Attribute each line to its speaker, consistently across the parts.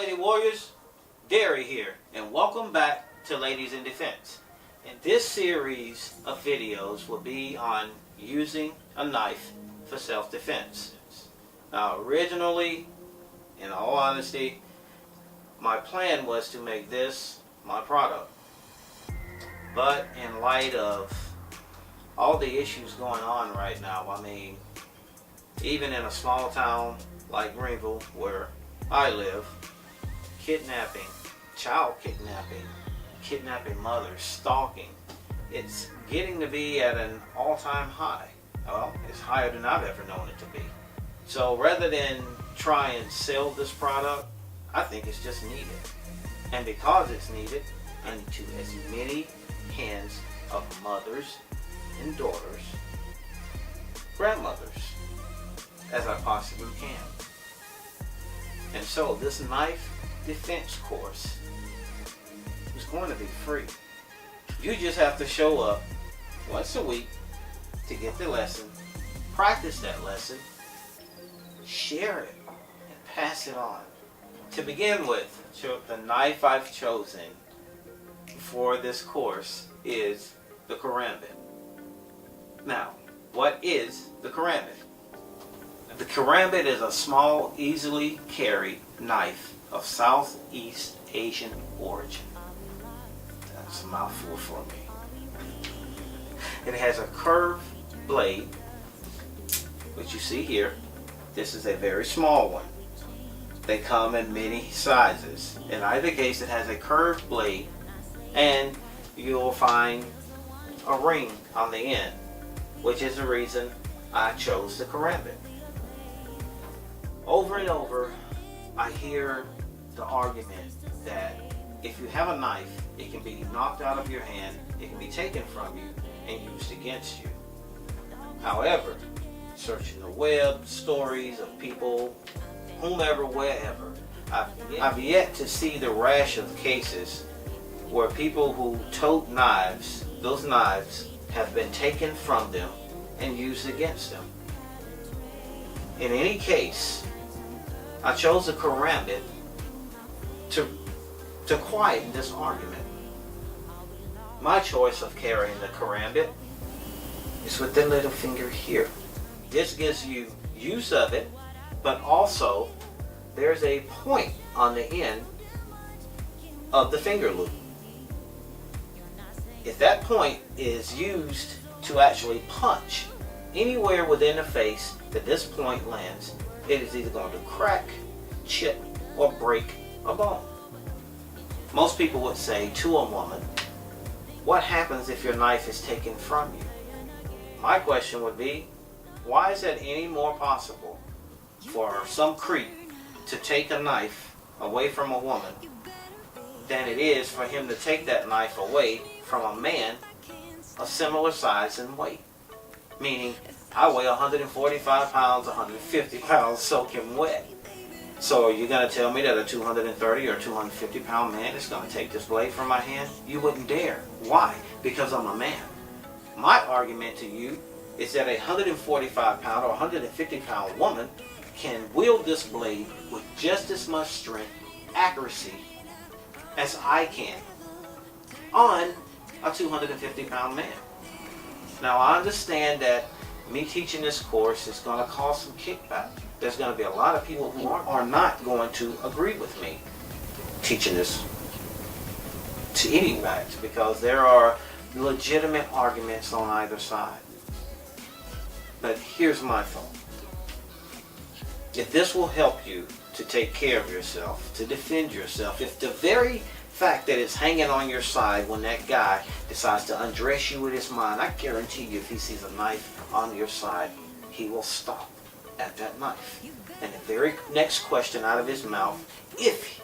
Speaker 1: Lady Warriors, Gary here, and welcome back to Ladies in Defense. And this series of videos will be on using a knife for self-defense. Now originally, in all honesty, my plan was to make this my product. But in light of all the issues going on right now, I mean, even in a small town like Greenville, where I live, kidnapping, child kidnapping, kidnapping mothers, stalking, it's getting to be at an all-time high. Well, it's higher than I've ever known it to be. So rather than try and sell this product, I think it's just needed. And because it's needed, into as many hands of mothers and daughters, grandmothers, as I possibly can. And so this knife defense course is going to be free. You just have to show up once a week to get the lesson, practice that lesson, share it, and pass it on. To begin with, the knife I've chosen for this course is the karambit. Now, what is the karambit? The karambit is a small, easily carried knife of Southeast Asian origin. That's a mouthful for me. It has a curved blade, which you see here. This is a very small one. They come in many sizes. In either case, it has a curved blade, and you'll find a ring on the end, which is the reason I chose the karambit. Over and over, I hear the argument that if you have a knife, it can be knocked out of your hand, it can be taken from you, and used against you. However, searching the web, stories of people, whomever, wherever, I've yet to see the rash of cases where people who tote knives, those knives have been taken from them and used against them. In any case, I chose the karambit to quieten this argument. My choice of carrying the karambit is with the little finger here. This gives you use of it, but also there's a point on the end of the finger loop. If that point is used to actually punch anywhere within the face that this point lands, it is either going to crack, chip, or break a bone. Most people would say to a woman, what happens if your knife is taken from you? My question would be, why is that any more possible for some creep to take a knife away from a woman than it is for him to take that knife away from a man of similar size and weight? Meaning, I weigh 145 pounds, 150 pounds soaking wet. So are you going to tell me that a 230 or 250 pound man is going to take this blade from my hand? You wouldn't dare. Why? Because I'm a man. My argument to you is that a 145 pound or 150 pound woman can wield this blade with just as much strength, accuracy as I can on a 250 pound man. Now I understand that me teaching this course is going to cause some kickback. There's going to be a lot of people who are not going to agree with me teaching this to anyone, because there are legitimate arguments on either side. But here's my thought. If this will help you to take care of yourself, to defend yourself, if the very fact that it's hanging on your side when that guy decides to undress you with his mind, I guarantee you if he sees a knife on your side, he will stop at that knife. And the very next question out of his mouth, if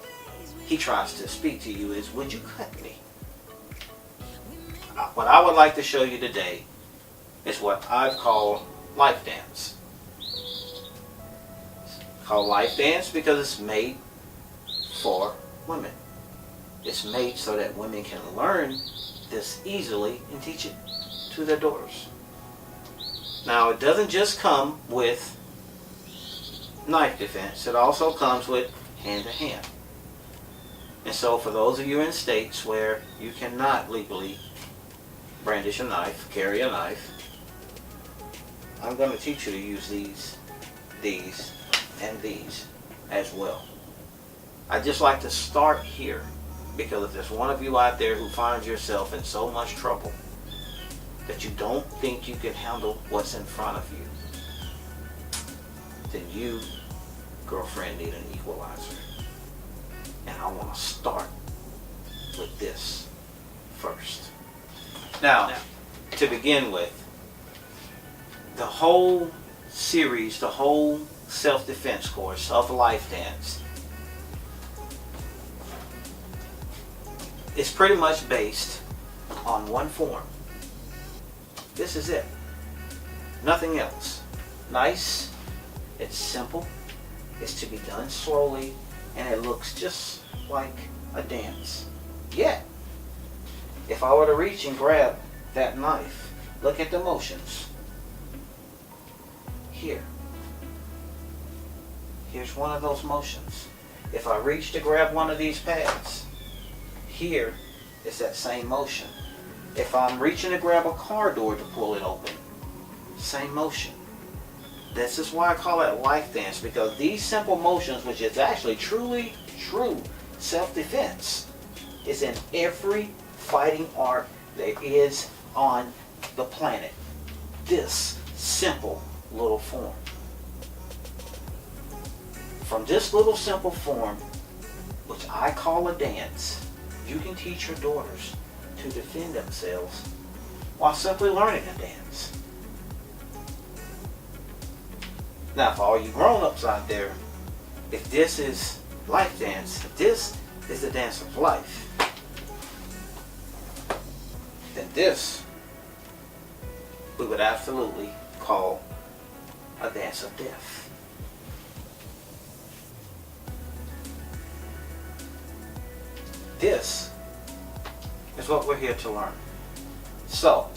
Speaker 1: he tries to speak to you, is, would you cut me? What I would like to show you today is what I've called life dance. It's called life dance because it's made for women. It's made so that women can learn this easily and teach it to their daughters. Now, it doesn't just come with knife defense. It also comes with hand-to-hand. And so for those of you in states where you cannot legally brandish a knife, carry a knife, I'm going to teach you to use these, and these as well. I just like to start here, because if there's one of you out there who finds yourself in so much trouble that you don't think you can handle what's in front of you, then you, girlfriend, need an equalizer. And I want to start with this first. Now, to begin with, the whole series, the whole self-defense course of Life Dance is pretty much based on one form. This is it. Nothing else. Nice, it's simple, it's to be done slowly, and it looks just like a dance. Yet, if I were to reach and grab that knife, look at the motions. Here. Here's one of those motions. If I reach to grab one of these pads, here is that same motion. If I'm reaching to grab a car door to pull it open, same motion. This is why I call it life dance, because these simple motions, which is actually truly true self-defense, is in every fighting art there is on the planet. This simple little form. From this little simple form, which I call a dance, you can teach your daughters to defend themselves while simply learning a dance. Now, for all you grown-ups out there, if this is life dance, if this is the dance of life, then this we would absolutely call a dance of death. This is what we're here to learn. So,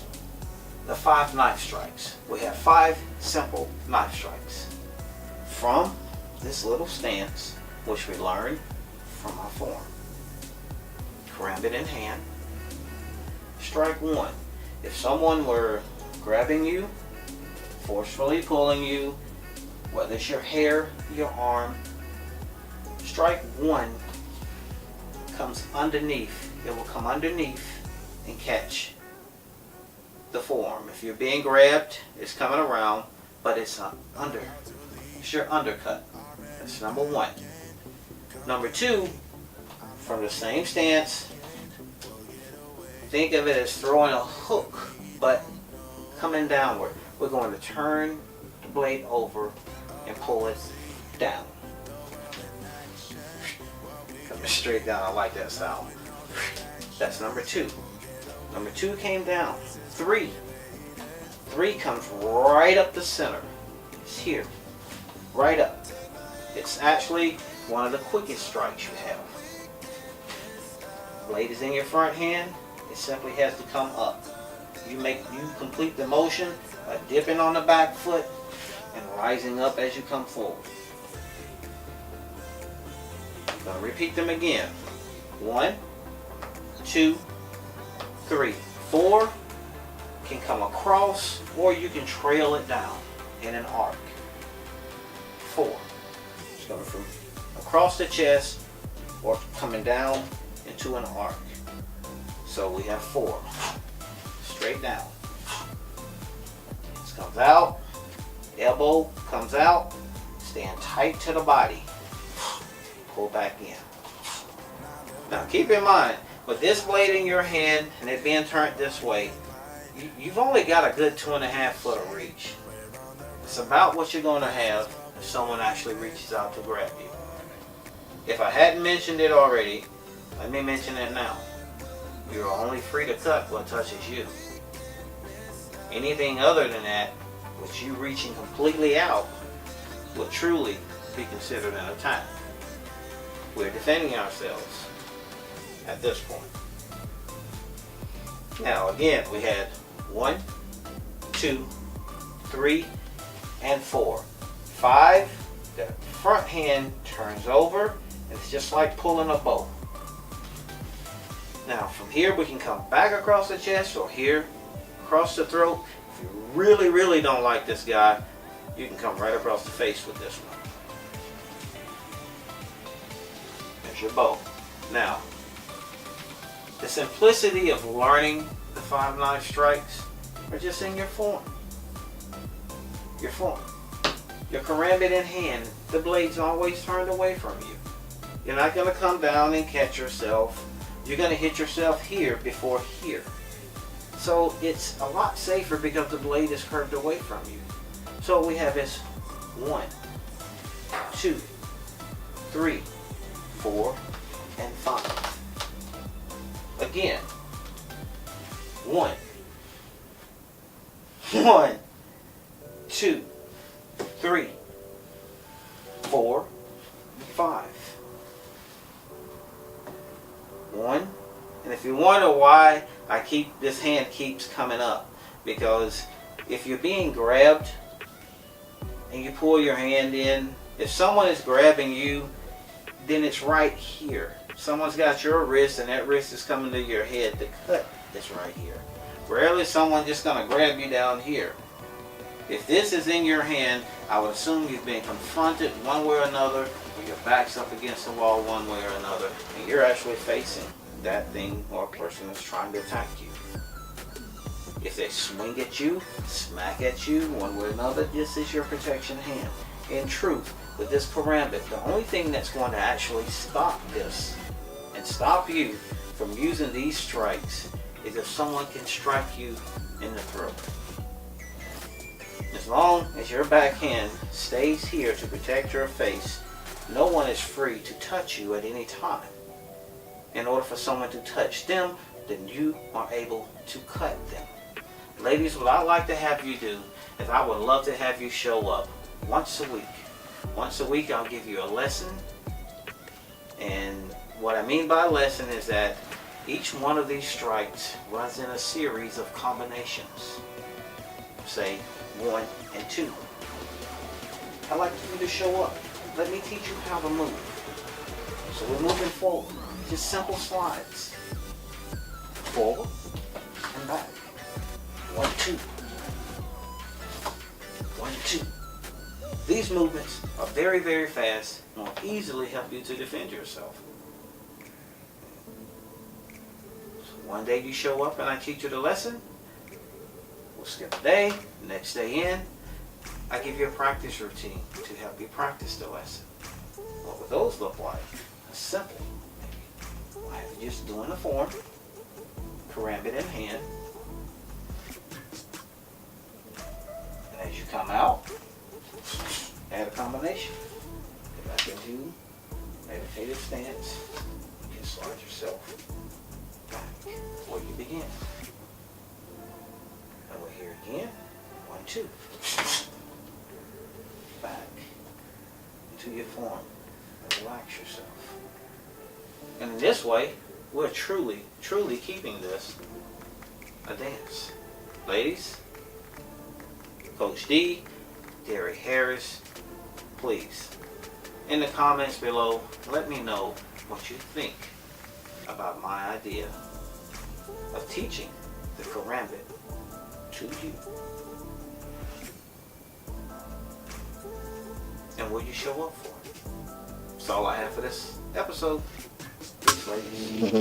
Speaker 1: the 5 knife strikes. We have 5 simple knife strikes from this little stance, which we learned from our form. Karambit in hand. Strike 1. If someone were grabbing you, forcefully pulling you, whether it's your hair, your arm, strike 1 comes underneath. It will come underneath and catch the forearm. If you're being grabbed, it's coming around, but it's under. It's your undercut. That's number 1. Number 2, from the same stance, think of it as throwing a hook, but coming downward. We're going to turn the blade over and pull it down. Coming straight down. I like that style. That's number 2. Number 2 came down. 3. 3 comes right up the center. It's here. Right up. It's actually one of the quickest strikes you have. Blade is in your front hand. It simply has to come up. You complete the motion by dipping on the back foot and rising up as you come forward. I'm going to repeat them again. 1, 2, 3. 4 can come across, or you can trail it down in an arc. 4. It's coming from across the chest or coming down into an arc. So we have 4. Straight down. This comes out. Elbow comes out. Stand tight to the body. Pull back in. Now keep in mind, with this blade in your hand and it being turned this way, you've only got a good 2.5 foot of reach. It's about what you're going to have if someone actually reaches out to grab you. If I hadn't mentioned it already, let me mention it now. You're only free to cut what touches you. Anything other than that, with you reaching completely out, will truly be considered an attack. We're defending ourselves at this point. Now again, we had 1, 2, 3, and 4. 5, the front hand turns over, and it's just like pulling a bow. Now from here we can come back across the chest or here across the throat. If you really, really don't like this guy, you can come right across the face with this one. There's your bow. Now, the simplicity of learning the 5 knife strikes are just in your form. Your form. Your karambit in hand, the blade's always turned away from you. You're not going to come down and catch yourself. You're going to hit yourself here before here. So it's a lot safer because the blade is curved away from you. So what we have is 1, 2, 3, 4, and 5. Again, 1, 2, 3, 4, 5. 1, and if you wonder why this hand keeps coming up, because if you're being grabbed and you pull your hand in, if someone is grabbing you, then it's right here. Someone's got your wrist and that wrist is coming to your head. The cut is right here. Rarely is someone just going to grab you down here. If this is in your hand, I would assume you've been confronted one way or another, or your back's up against the wall one way or another, and you're actually facing that thing or person that's trying to attack you. If they swing at you, smack at you one way or another, this is your protection hand. In truth, with this karambit, the only thing that's going to actually stop this and stop you from using these strikes is if someone can strike you in the throat. As long as your backhand stays here to protect your face, no one is free to touch you at any time. In order for someone to touch them, then you are able to cut them. Ladies, what I'd like to have you do is I would love to have you show up once a week. Once a week I'll give you a lesson, and what I mean by lesson is that each one of these strikes runs in a series of combinations. Say 1 and 2. I'd like you to show up. Let me teach you how to move. So we're moving forward. Just simple slides. Forward and back. 1, 2. 1, 2. These movements are very, very fast and will easily help you to defend yourself. So one day you show up and I teach you the lesson. We'll skip a day. Next day in, I give you a practice routine to help you practice the lesson. What would those look like? Simple. I have you just doing the form, karambit in hand. And as you come out, add a combination. Get back into meditative stance. You can slide yourself back where you began. And we're here again. 1, 2. Back into your form. And relax yourself. And in this way, we're truly, truly keeping this a dance. Ladies, Coach D, Derry Harris, please, in the comments below, let me know what you think about my idea of teaching the karambit to you. And will you show up for it? That's all I have for this episode. Peace, ladies.